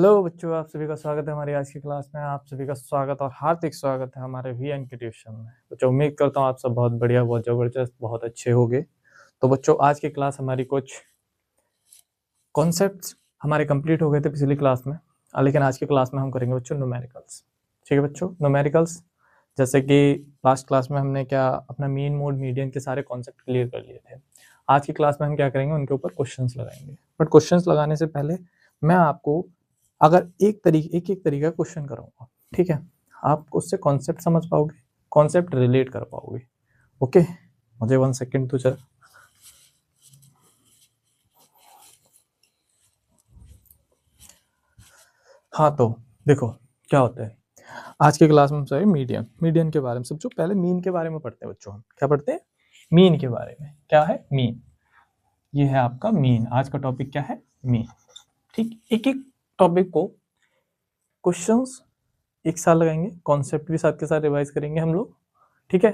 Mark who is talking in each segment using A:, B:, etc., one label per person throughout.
A: Hello बच्चों, आप सभी का स्वागत है हमारी आज की क्लास में। आप सभी का स्वागत और हार्दिक स्वागत है हमारे वीएन के ट्यूशन में। बच्चों, उम्मीद करता हूँ आप सब बहुत बढ़िया, बहुत ज़बरदस्त, बहुत अच्छे होंगे। तो बच्चों, आज की क्लास हमारी कुछ कॉन्सेप्ट्स हमारे कंप्लीट हो गए थे पिछली क्लास में, लेकिन आज की क्लास में हम करेंगे बच्चों न्यूमेरिकल्स। ठीक है बच्चों, न्यूमेरिकल्स जैसे कि लास्ट क्लास में हमने क्या अपना मीन, मोड, मीडियन के सारे कॉन्सेप्ट क्लियर कर लिए थे। आज की क्लास में हम क्या करेंगे, उनके ऊपर क्वेश्चंस लगाएंगे। बट क्वेश्चंस लगाने से पहले मैं आपको अगर एक एक तरीका क्वेश्चन कराऊंगा, ठीक है, आप उससे कॉन्सेप्ट समझ पाओगे, कॉन्सेप्ट रिलेट कर पाओगे। ओके, मुझे 1 सेकेंड तो चल। हाँ, तो देखो क्या होता है आज की क्लास में हम सर मीडियन के बारे में समझो। पहले मीन के बारे में पढ़ते हैं बच्चों। हम क्या पढ़ते हैं? मीन के बारे में। क्या है मीन? ये है आपका मीन। आज का टॉपिक क्या है? मीन। ठीक, एक एक टॉपिक को क्वेश्चंस एक साथ लगाएंगे, कॉन्सेप्ट भी साथ के साथ रिवाइज करेंगे हम लोग। ठीक है,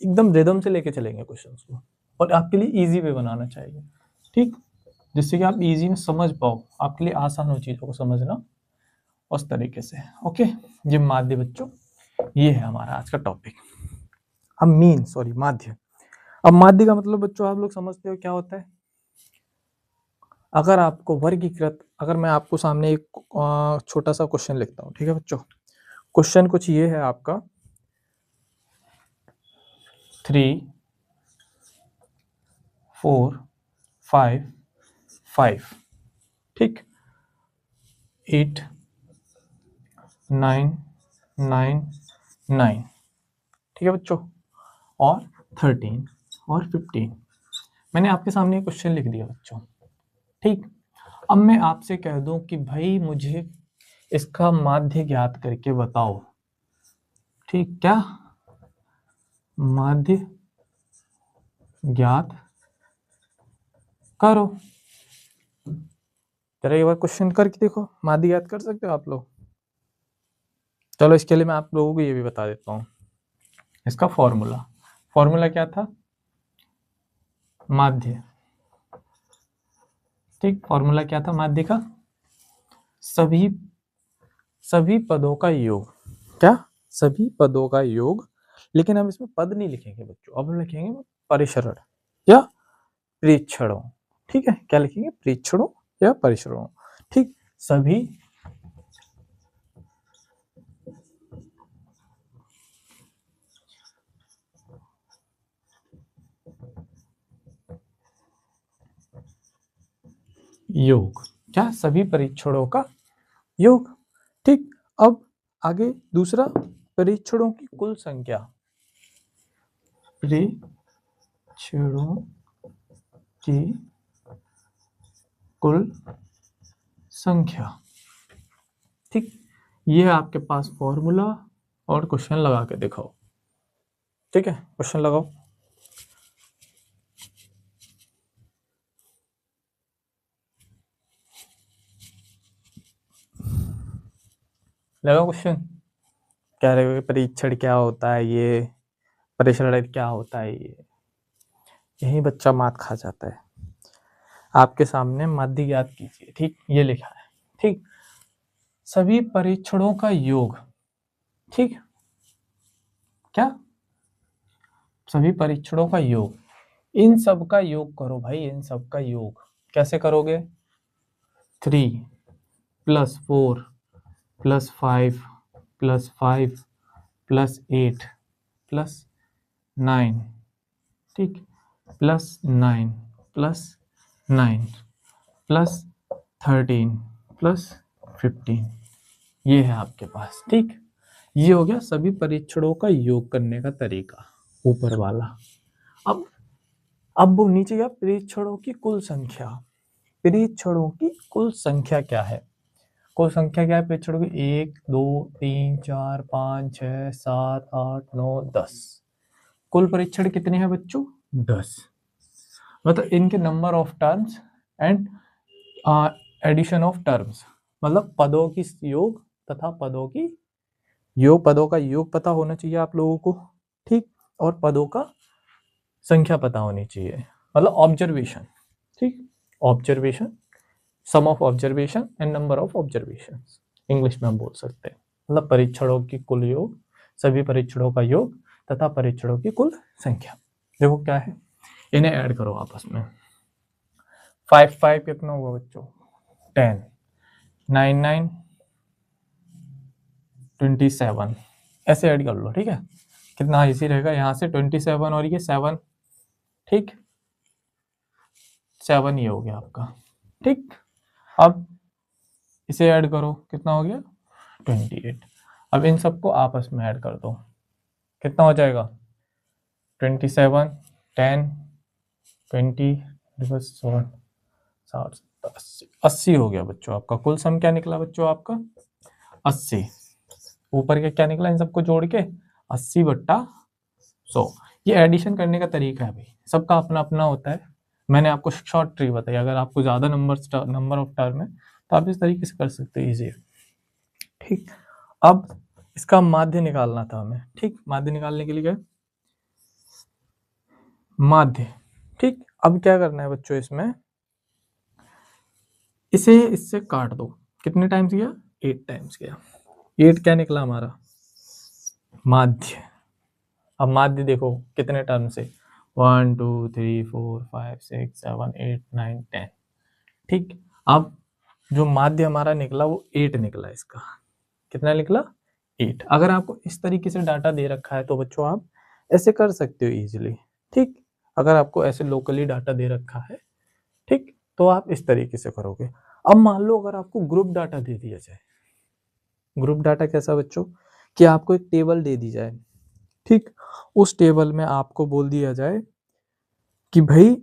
A: एकदम रिदम से लेके चलेंगे क्वेश्चंस को, और आपके लिए इजी वे बनाना चाहिए, ठीक, जिससे कि आप इजी में समझ पाओ, आपके लिए आसान हो चीज़ों को समझना उस तरीके से। ओके, ये माध्य बच्चों, ये है हमारा आज का टॉपिक। अब माध्य। अब माध्य का मतलब बच्चों आप लोग समझते हो क्या होता है? अगर आपको वर्गीकृत, अगर मैं आपको सामने एक छोटा सा क्वेश्चन लिखता हूँ, ठीक है बच्चों, क्वेश्चन कुछ ये है आपका 3 4 5 5, ठीक, 8 9 9 9, ठीक है बच्चों, और 13 और 15। मैंने आपके सामने क्वेश्चन लिख दिया बच्चों, ठीक। अब मैं आपसे कह दूं कि भाई मुझे इसका माध्य ज्ञात करके बताओ, ठीक, क्या माध्य ज्ञात करो। जरा एक बार क्वेश्चन करके देखो, माध्य ज्ञात कर सकते हो आप लोग? चलो इसके लिए मैं आप लोगों को ये भी बता देता हूँ, इसका फॉर्मूला क्या था? माध्य, ठीक, फॉर्मूला क्या था माध्य का? सभी पदों का योग। क्या? सभी पदों का योग। लेकिन हम इसमें पद नहीं लिखेंगे बच्चों, अब हम लिखेंगे परिसरण या प्रेक्षणों। ठीक है, क्या लिखेंगे? प्रेक्षणों या परिसरणों। ठीक, सभी योग। क्या? सभी परीक्षणों का योग। ठीक, अब आगे दूसरा, परीक्षणों की कुल संख्या। परीक्षणों की कुल संख्या, ठीक, ये है आपके पास फॉर्मूला, और क्वेश्चन लगा के दिखाओ। ठीक है, क्वेश्चन लगाओ। लगाओ क्वेश्चन। कह रहे हो परीक्षण क्या होता है, ये परीक्षण क्या होता है, ये यही बच्चा मात खा जाता है। आपके सामने माध्य ज्ञात कीजिए, ठीक, ये लिखा है, ठीक, सभी परीक्षणों का योग। ठीक, क्या? सभी परीक्षणों का योग, इन सब का योग करो भाई, इन सब का योग कैसे करोगे? 3 + 4 + 5 + 5 + 8 + 9, ठीक, +9 + 9 + 13 + 15, ये है आपके पास। ठीक, ये हो गया सभी परीक्षणों का योग करने का तरीका, ऊपर वाला। अब वो नीचे गया, परीक्षणों की कुल संख्या। परीक्षणों की कुल संख्या क्या है? कुल संख्या क्या है परीक्षणों की? 1 2 3 4 5 6 7 8 9 10। कुल परीक्षण कितने हैं बच्चों? 10। मतलब इनके number of terms and addition of terms, मतलब पदों की योग तथा पदों का योग पता होना चाहिए आप लोगों को, ठीक, और पदों का संख्या पता होनी चाहिए, मतलब ऑब्जर्वेशन। ठीक, observation some of observation and number of observation, English में हम बोल सकते हैं, मतलब परीक्षणों की कुल योग, सभी परीक्षणों का योग तथा परीक्षणों की कुल संख्या। देखो क्या है, इन्हें ऐड करो आपस में। 5 5 कितना हुआ बच्चों, 10, 9 9 27, ऐसे ऐड कर लो। ठीक है, कितना इजी रहेगा, यहाँ से 27 और ये 7, ठीक, 7 ये हो गया आपका। ठीक, अब इसे ऐड करो, कितना हो गया 28। अब इन सबको आपस में ऐड कर दो, कितना हो जाएगा 27, 10, 20, 7, 60, 80, 80 हो गया बच्चों आपका। कुल सम क्या निकला बच्चों आपका 80। ऊपर के क्या निकला इन सबको जोड़ के 80/100। ये एडिशन करने का तरीका है भाई, सबका अपना अपना होता है। मैंने आपको शॉर्ट ट्रिक बताई, अगर आपको ज्यादा नंबर ऑफ टर्म है तो आप इस तरीके से कर सकते हो, इजी है। ठीक, अब इसका माध्य निकालना था हमें। ठीक, माध्य निकालने के लिए क्या, माध्य। ठीक, अब क्या करना है बच्चों, इसमें इसे इससे काट दो। कितने टाइम्स गया, 8 टाइम्स गया। 8 क्या निकला हमारा माध्य। अब माध्य देखो कितने टर्म से, 1 2 3 4 5 6 7 8 9 10। ठीक, अब जो माध्य हमारा निकला वो 8 निकला। इसका कितना निकला 8। अगर आपको इस तरीके से डाटा दे रखा है तो बच्चों आप ऐसे कर सकते हो इजीली। ठीक, अगर आपको ऐसे लोकली डाटा दे रखा है, ठीक, तो आप इस तरीके से करोगे। अब मान लो अगर आपको ग्रुप डाटा दे दिया जाए, ग्रुप डाटा कैसा बच्चों, कि आपको एक टेबल दे दी जाए। ठीक, उस टेबल में आपको बोल दिया जाए कि भाई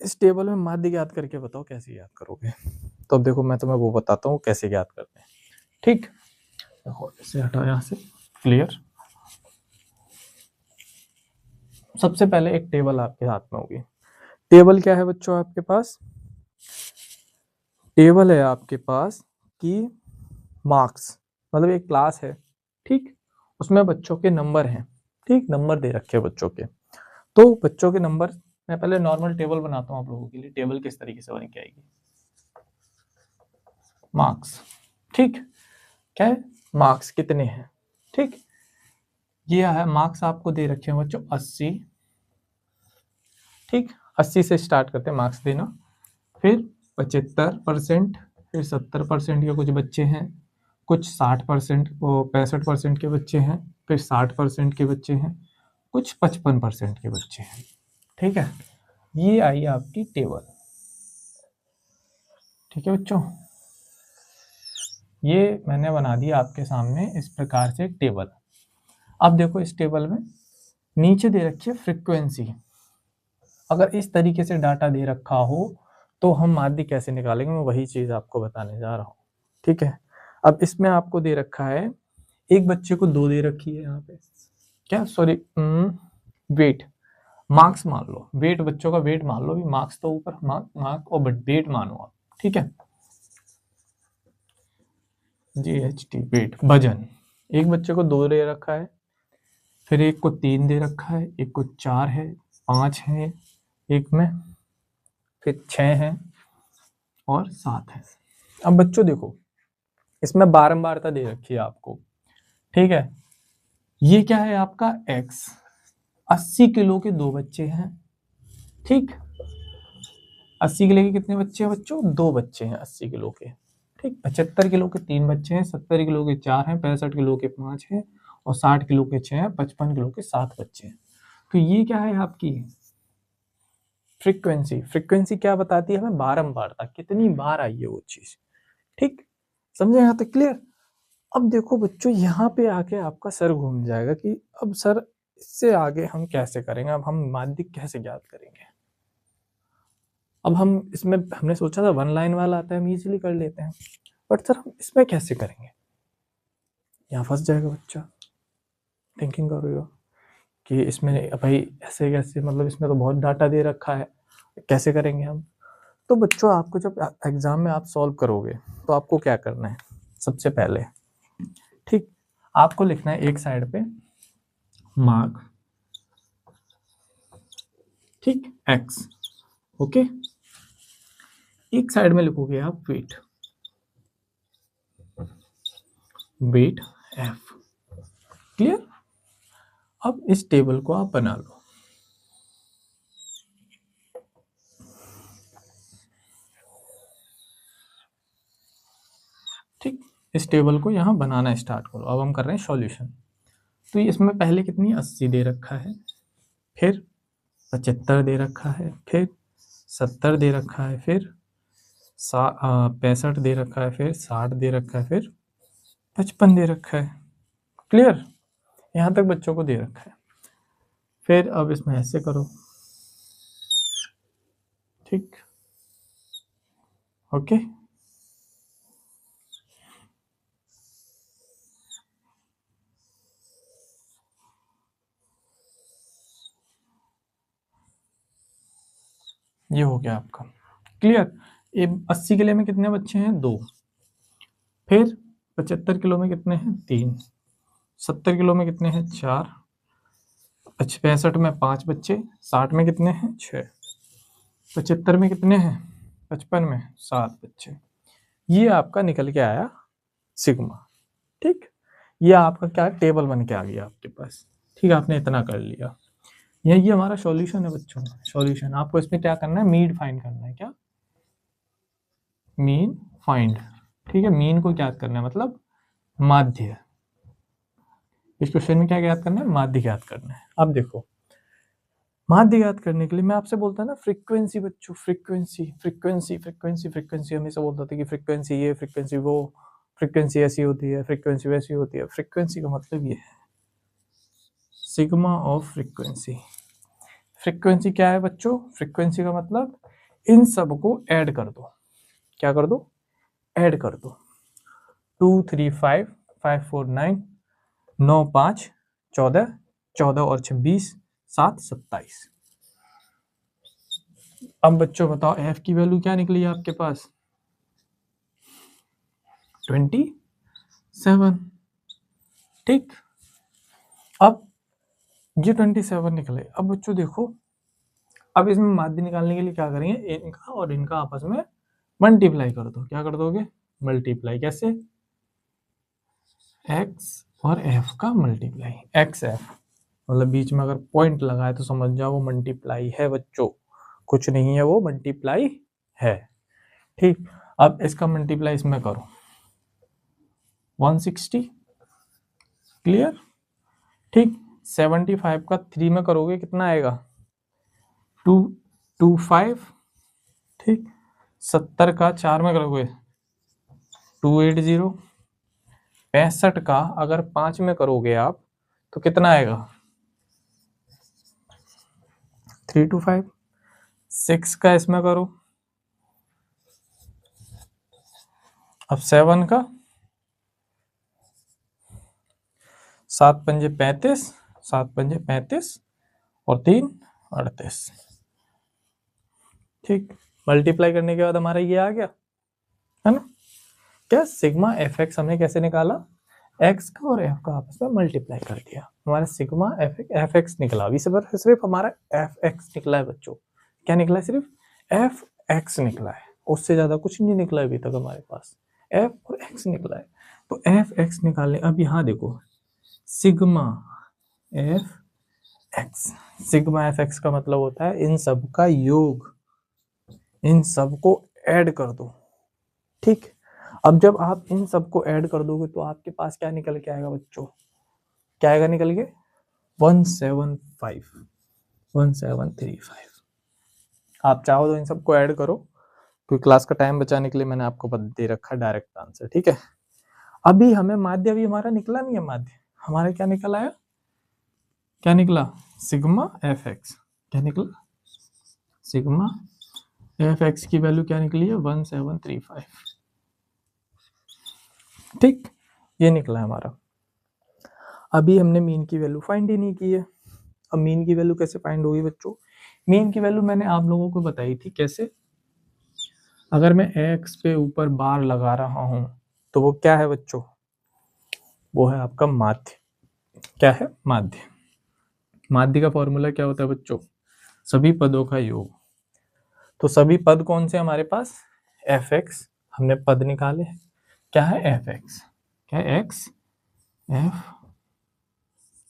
A: इस टेबल में माध्य याद करके बताओ, कैसे याद करोगे। तो अब देखो मैं तुम्हें वो बताता हूँ कैसे याद करते हैं। ठीक, देखो इसे हटाओ यहाँ से, क्लियर। सबसे पहले एक टेबल आपके हाथ में होगी। टेबल क्या है बच्चों आपके पास, टेबल है आपके पास कि मार्क्स, मतलब एक क्लास है। ठीक, उसमें बच्चों के नंबर हैं। ठीक, नंबर दे रखे हैं बच्चों के, तो बच्चों के नंबर, मैं पहले नॉर्मल टेबल बनाता हूँ आप लोगों के लिए। टेबल किस तरीके से बन के आएगी, मार्क्स। ठीक, क्या है, मार्क्स कितने हैं। ठीक, ये है मार्क्स आपको दे रखे हैं बच्चों 80। ठीक, 80 से स्टार्ट करते हैं मार्क्स देना, फिर 75%, फिर 70% के कुछ बच्चे हैं, कुछ 60%, वो 65% के बच्चे हैं, फिर 60% के बच्चे हैं, कुछ 55% के बच्चे हैं। ठीक है, ये आई आपकी टेबल। ठीक है बच्चों, ये मैंने बना दिया आपके सामने इस प्रकार से एक टेबल। अब देखो इस टेबल में नीचे दे रखी है फ्रीक्वेंसी। अगर इस तरीके से डाटा दे रखा हो तो हम माध्य कैसे निकालेंगे, मैं वही चीज आपको बताने जा रहा हूँ। ठीक है, अब इसमें आपको दे रखा है, एक बच्चे को 2 दे रखी है यहाँ पे, क्या सॉरी, वेट, मार्क्स मान लो, वेट बच्चों का वेट मान लो, मार्क्स तो ऊपर, मार्क और वेट मानो आप। ठीक है, GHT वेट, वजन। एक बच्चे को 2 दे रखा है, फिर एक को 3 दे रखा है, एक को 4 है, 5 है एक में, फिर 6 है और 7 है। अब बच्चों देखो इसमें बारंबारता दे रखी है आपको। ठीक है, ये क्या है आपका x, 80 किलो के 2 बच्चे हैं। ठीक, 80 किलो के कितने बच्चे हैं बच्चों, 2 बच्चे हैं 80 किलो के। ठीक, 75 किलो के 3 बच्चे हैं, 70 किलो के 4 हैं, 65 किलो के 5 हैं और 60 किलो के 6 हैं, 55 किलो के 7 बच्चे हैं। तो ये क्या है आपकी फ्रीक्वेंसी। फ्रीक्वेंसी क्या बताती है हमें, बारंबारता, कितनी बार आई है वो चीज। ठीक, समझे यहाँ तक क्लियर। अब देखो बच्चों यहाँ पे आके आपका सर घूम जाएगा कि अब सर इससे आगे हम कैसे करेंगे, अब हम माध्य कैसे ज्ञात करेंगे। अब हम इसमें, हमने सोचा था 1 लाइन वाला आता है, हम इजीली कर लेते हैं, बट सर हम इसमें कैसे करेंगे, यहाँ फंस जाएगा बच्चा। थिंकिंग करो कि इसमें भाई ऐसे कैसे, मतलब इसमें तो बहुत डाटा दे रखा है, कैसे करेंगे हम। तो बच्चों आपको जब एग्जाम में आप सॉल्व करोगे तो आपको क्या करना है, सबसे पहले, ठीक, आपको लिखना है एक साइड पे मार्क, ठीक, x, ओके, एक साइड में लिखोगे आप वेट, वेट एफ। क्लियर? अब इस टेबल को आप बना लो। ठीक, इस टेबल को यहाँ बनाना स्टार्ट करो। अब हम कर रहे हैं सॉल्यूशन। तो इसमें पहले कितनी 80 दे रखा है, फिर 75 दे रखा है, फिर 70 दे रखा है, फिर 65 दे रखा है, फिर 60 दे रखा है, फिर 55 दे रखा है। क्लियर? यहाँ तक बच्चों को दे रखा है। फिर अब इसमें ऐसे करो। ठीक, ओके। ये हो गया आपका। क्लियर? ये 80 किलो में कितने बच्चे हैं? 2। फिर 75 किलो में कितने हैं? 3। 70 किलो में कितने हैं? 4। 65 में 5 बच्चे। 60 में कितने हैं? 6। 75 में कितने हैं? 55 में 7 बच्चे। ये आपका निकल के आया सिग्मा। ठीक, ये आपका क्या टेबल बन के आ गया आपके पास। ठीक, आपने इतना कर लिया। ये हमारा सॉल्यूशन है बच्चों। सॉल्यूशन आपको इसमें क्या करना है? मीन फाइंड करना है। क्या? Mean find. ठीक है, मीन को ज्ञात करना है, मतलब माध्य। इस क्वेश्चन में क्या ज्ञात करना है? माध्य ज्ञात करना है। अब देखो, माध्य ज्ञात करने के लिए मैं आपसे बोलता ना फ्रीक्वेंसी बच्चों, फ्रीक्वेंसी फ्रीक्वेंसी फ्रीक्वेंसी फ्रीक्वेंसी हमेशा बोलता था कि फ्रीक्वेंसी ये, फ्रीक्वेंसी वो, फ्रीक्वेंसी ऐसी होती है, फ्रीक्वेंसी वैसी होती है। फ्रीक्वेंसी का मतलब ये है सिग्मा ऑफ फ्रीक्वेंसी। फ्रीक्वेंसी क्या है बच्चों? फ्रीक्वेंसी का मतलब इन सब को ऐड कर दो। क्या कर दो? ऐड कर दो। 2 3 5 5 4 9 9 5 14 14 और 26 7 27। अब बच्चों बताओ एफ की वैल्यू क्या निकली है आपके पास? 27। ठीक, अब ये 27 निकले। अब बच्चों देखो, अब इसमें माध्य निकालने के लिए क्या करेंगे? इनका और इनका आपस में मल्टीप्लाई कर दो। क्या कर दोगे? मल्टीप्लाई। कैसे? x और f का मल्टीप्लाई। एक्स एफ मतलब बीच में अगर पॉइंट लगाए तो समझ जाओ वो मल्टीप्लाई है बच्चों, कुछ नहीं है, वो मल्टीप्लाई है। ठीक, अब इसका मल्टीप्लाई इसमें करो 160। क्लियर? ठीक, 75 का 3 में करोगे कितना आएगा? 225। ठीक, 70 का 4 में करोगे 280। 65 का अगर 5 में करोगे आप तो कितना आएगा? 325। 6 का इसमें करो, अब 7 का 7 पंजे 35, 7 पंजे 35 और 3 38। ठीक, मल्टीप्लाई करने के बाद हमारा ये आ गया है ना। क्या? सिग्मा एफ एक्स हमने कैसे निकाला? एक्स का और एफ का आपस में मल्टीप्लाई कर दिया, हमारा सिग्मा एफ एक्स निकला। अभी सिर्फ हमारा एफ एक्स निकला है बच्चों। क्या निकला है? सिर्फ एफ एक्स निकला है, उससे ज्यादा कुछ नहीं निकला अभी तक हमारे पास। एफ और एक्स निकला है, तो एफ एक्स निकालने। अब यहाँ देखो, sigma F x, sigma F x का मतलब होता है इन सब का योग, इन सब को ऐड कर दो। ठीक, अब जब आप इन सबको ऐड कर दोगे तो आपके पास क्या निकल के आएगा बच्चों? क्या आएगा निकल के? 175 1735। आप चाहो तो इन सबको ऐड करो, क्योंकि क्लास का टाइम बचाने के लिए मैंने आपको दे रखा डायरेक्ट आंसर। ठीक है, अभी हमें माध्य अभी हमारा निकला नहीं है। माध्य हमारा क्या निकला है? क्या निकला? Sigma F x. क्या निकला? सिग्मा एफ एक्स की वैल्यू क्या निकली है? 1735। ठीक, ये निकला है हमारा। अभी हमने मीन की वैल्यू फाइंड ही नहीं की है। अब मीन की वैल्यू कैसे फाइंड होगी बच्चों? मीन की वैल्यू मैंने आप लोगों को बताई थी कैसे। अगर मैं एक्स पे ऊपर बार लगा रहा हूं तो वो क्या है बच्चों? वो है आपका माध्य। क्या है? माध्य। माध्य का फॉर्मूला क्या होता है बच्चों? सभी पदों का योग। तो सभी पद कौन से हमारे पास? एफ एक्स, हमने पद निकाले, क्या है एफ एक्स, क्या है x F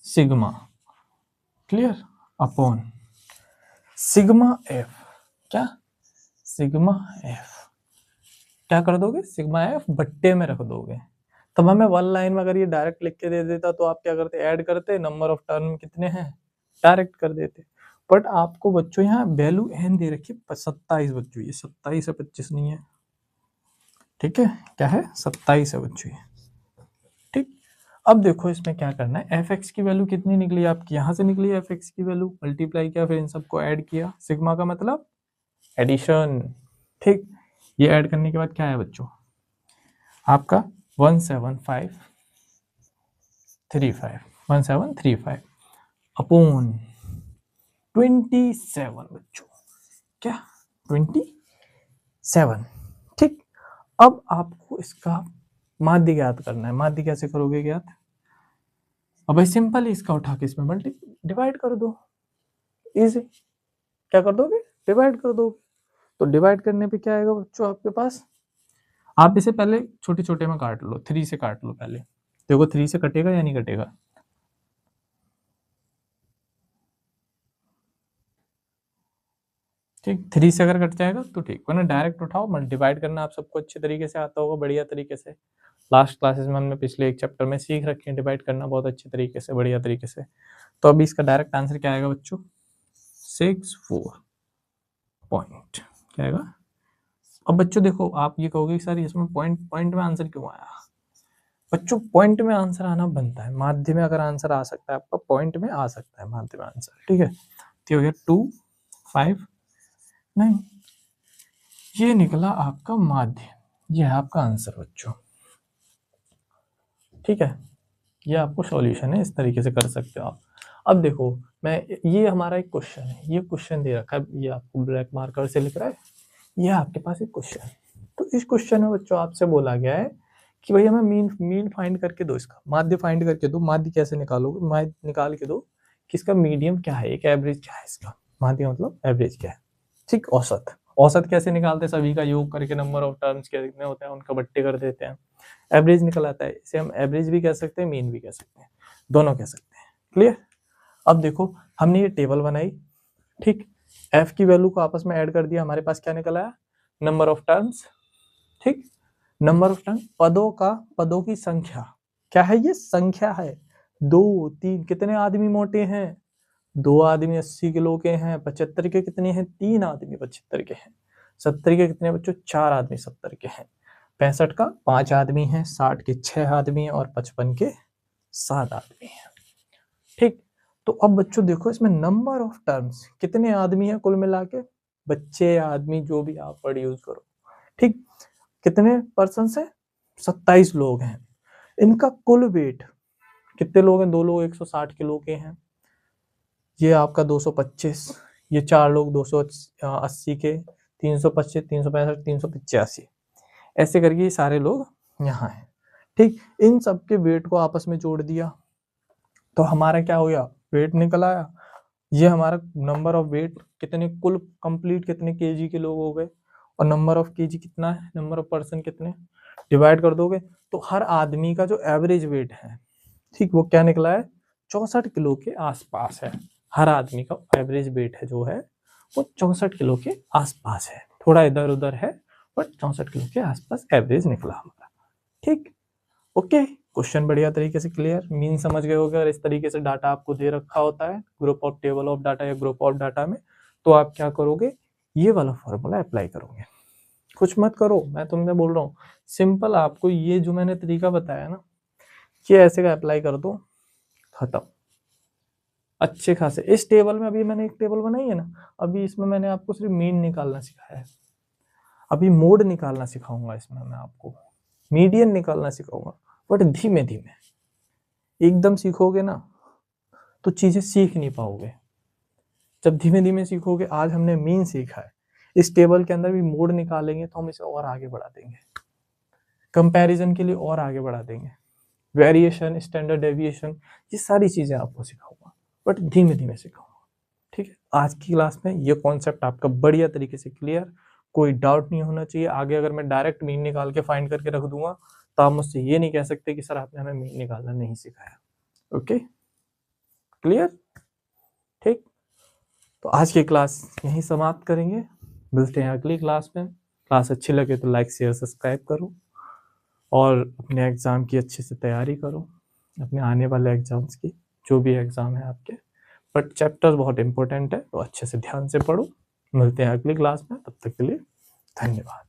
A: sigma, clear, upon sigma F, क्या सिग्मा एफ, क्या कर दोगे सिग्मा एफ बट्टे में रख दोगे। तब हमें वन लाइन में अगर ये डायरेक्ट लिख के दे देता तो आप क्या करते, ऐड करते, नंबर ऑफ टर्म कितने हैं डायरेक्ट कर देते। बट आपको बच्चों यहाँ वैल्यू एन दे रखी 27 बच्चों, ये 27 है 25 नहीं है, ठीक है, क्या है 27 है बच्चों ये, ठीक। अब देखो इसमें क्या करना है, एफ एक्स की वैल्यू कितनी निकली आपकी, यहाँ से निकली एफ एक्स की वैल्यू, मल्टीप्लाई किया फिर इन सबको ऐड किया, सिग्मा का मतलब एडिशन, ठीक। ये ऐड करने के बाद क्या है बच्चों आपका 1735 अपॉन 27 बच्चों, क्या 27, ठीक। अब आपको इसका माध्य ज्ञात करना है, माध्य कैसे करोगे ज्ञात, अब भाई सिंपल ही इसका उठा के इसमें डिवाइड कर दो, इजी, क्या कर दोगे डिवाइड कर दोगे। तो डिवाइड करने पे क्या आएगा बच्चों आपके पास, आप इसे पहले छोटे छोटे में काट लो, 3 से काट लो पहले, देखो 3 से कटेगा या नहीं कटेगा, ठीक, 3 से अगर कट जाएगा तो ठीक, वरना डायरेक्ट उठाओ, मत डिवाइड करना आप सबको अच्छे तरीके से आता होगा, बढ़िया तरीके से, लास्ट क्लासेस में हमने पिछले एक चैप्टर में सीख रखे हैं डिवाइड करना बहुत अच्छे तरीके से, बढ़िया तरीके से। तो अभी इसका डायरेक्ट आंसर क्या आएगा बच्चों 64 पॉइंट, क्या आएगा। अब बच्चों देखो आप ये कहोगे सर इसमें पॉइंट में आंसर क्यों आया, बच्चों पॉइंट में आंसर आना बनता है, माध्य में अगर आंसर आ सकता है आपका पॉइंट में आ सकता है माध्य में आंसर, ठीक है। तो हो गया 2 5 9, ये निकला आपका माध्य, ये है आपका आंसर बच्चों, ठीक है। ये आपको सॉल्यूशन है, इस तरीके से कर सकते हो आप। अब देखो मैं, ये हमारा एक क्वेश्चन है, ये क्वेश्चन दे रखा है, ये आपको ब्लैक मार्कर से लिख रहा है, ये आपके पास एक क्वेश्चन है। तो इस क्वेश्चन में बच्चों आपसे बोला गया है कि भाई हमें मीन फाइंड करके दो, इसका माध्य फाइंड करके दो। माध्य कैसे निकालोगे, माध्य निकाल के दो कि इसका मीडियम क्या है, एक एवरेज क्या है इसका, माध्य मतलब एवरेज क्या है, ठीक। औसत, औसत कैसे निकालते हैं, सभी का योग करके नंबर ऑफ टर्म्स कितने होते हैं उनका बट्टे कर देते हैं, एवरेज निकल आता है। इसे हम एवरेज भी कह सकते हैं, मीन भी कह सकते हैं, दोनों कह सकते हैं, क्लियर। अब देखो हमने ये टेबल बनाई, ठीक, एफ की वैल्यू को आपस में ऐड कर दिया, हमारे पास क्या निकला है नंबर ऑफ टर्म्स, ठीक, नंबर ऑफ टर्म, पदों की संख्या, क्या है ये संख्या है, 2 3, कितने आदमी मोटे हैं 2 आदमी 80 किलो के हैं, 75 के कितने हैं 3 आदमी 75 के हैं, 70 के कितने बच्चों 4 आदमी 70 के हैं, 65 का 5 आदमी हैं, 60 के 6 आदमी हैं और 55 के 7 आदमी हैं, ठीक। तो अब बच्चों देखो इसमें नंबर ऑफ टर्म्स कितने आदमी हैं कुल मिला के, बच्चे आदमी जो भी आप वर्ड यूज करो, ठीक, कितने पर्सन है 27 लोग हैं, इनका कुल वेट कितने लोग हैं, 2 लोग 160 किलो के हैं, ये आपका 225, ये 4 लोग 280 के, 325 365 385, ऐसे करके ये सारे लोग यहाँ हैं, ठीक। इन सब के वेट को आपस में जोड़ दिया तो हमारा क्या हो गया वेट निकल आया, ये हमारा नंबर ऑफ वेट कितने कुल कंप्लीट कितने केजी के लोग हो गए, और नंबर ऑफ केजी कितना है, नंबर ऑफ पर्सन कितने, डिवाइड कर दोगे तो हर आदमी का जो एवरेज वेट है, ठीक, वो क्या निकला है 64 किलो के आसपास है, हर आदमी का एवरेज वेट है जो है वो 64 किलो के आसपास है, थोड़ा इधर उधर है बट 64 किलो के आसपास एवरेज निकला हमारा, ठीक, ओके। क्वेश्चन बढ़िया तरीके से क्लियर, मीन समझ गए होगे। अगर इस तरीके से डाटा आपको दे रखा होता है group of table of data या ग्रुप ऑफ डाटा में, तो आप क्या करोगे ये वाला फॉर्मूला अप्लाई करोगे, कुछ मत करो, मैं तुमने बोल रहा हूँ सिंपल, आपको ये जो मैंने तरीका बताया ना ये ऐसे का अप्लाई कर दो, खत्म, अच्छे खासे। इस टेबल में अभी मैंने एक टेबल बनाई है ना, अभी इसमें मैंने आपको सिर्फ मीन निकालना सिखाया है, अभी मोड निकालना सिखाऊंगा इसमें मैं आपको, मीडियन निकालना सिखाऊंगा, बट धीमे धीमे, एकदम सीखोगे ना तो चीजें सीख नहीं पाओगे, जब धीमे धीमे सीखोगे। आज हमने मीन सीखा है, इस टेबल के अंदर भी मोड निकालेंगे तो हम इसे और आगे बढ़ा देंगे, कंपैरिजन के लिए और आगे बढ़ा देंगे, वेरिएशन स्टैंडर्ड डेविएशन, ये सारी चीजें आपको सिखाऊंगा बट धीमे धीमे सिखाऊंगा, ठीक है। आज की क्लास में ये कॉन्सेप्ट आपका बढ़िया तरीके से क्लियर, कोई डाउट नहीं होना चाहिए। आगे अगर मैं डायरेक्ट मीन निकाल के फाइंड करके रख दूंगा तो आप मुझसे ये नहीं कह सकते कि सर आपने हमें मीन निकालना नहीं सिखाया। Okay, clear? ठीक, तो आज की क्लास यहीं समाप्त करेंगे, मिलते हैं अगली क्लास में। क्लास अच्छी लगे तो लाइक शेयर सब्सक्राइब करो और अपने एग्ज़ाम की अच्छे से तैयारी करो, अपने आने वाले एग्ज़ाम्स की, जो भी एग्ज़ाम है आपके। बट चैप्टर बहुत इंपॉर्टेंट है तो अच्छे से ध्यान से पढ़ो। मिलते हैं अगली क्लास में, तब तक के लिए धन्यवाद।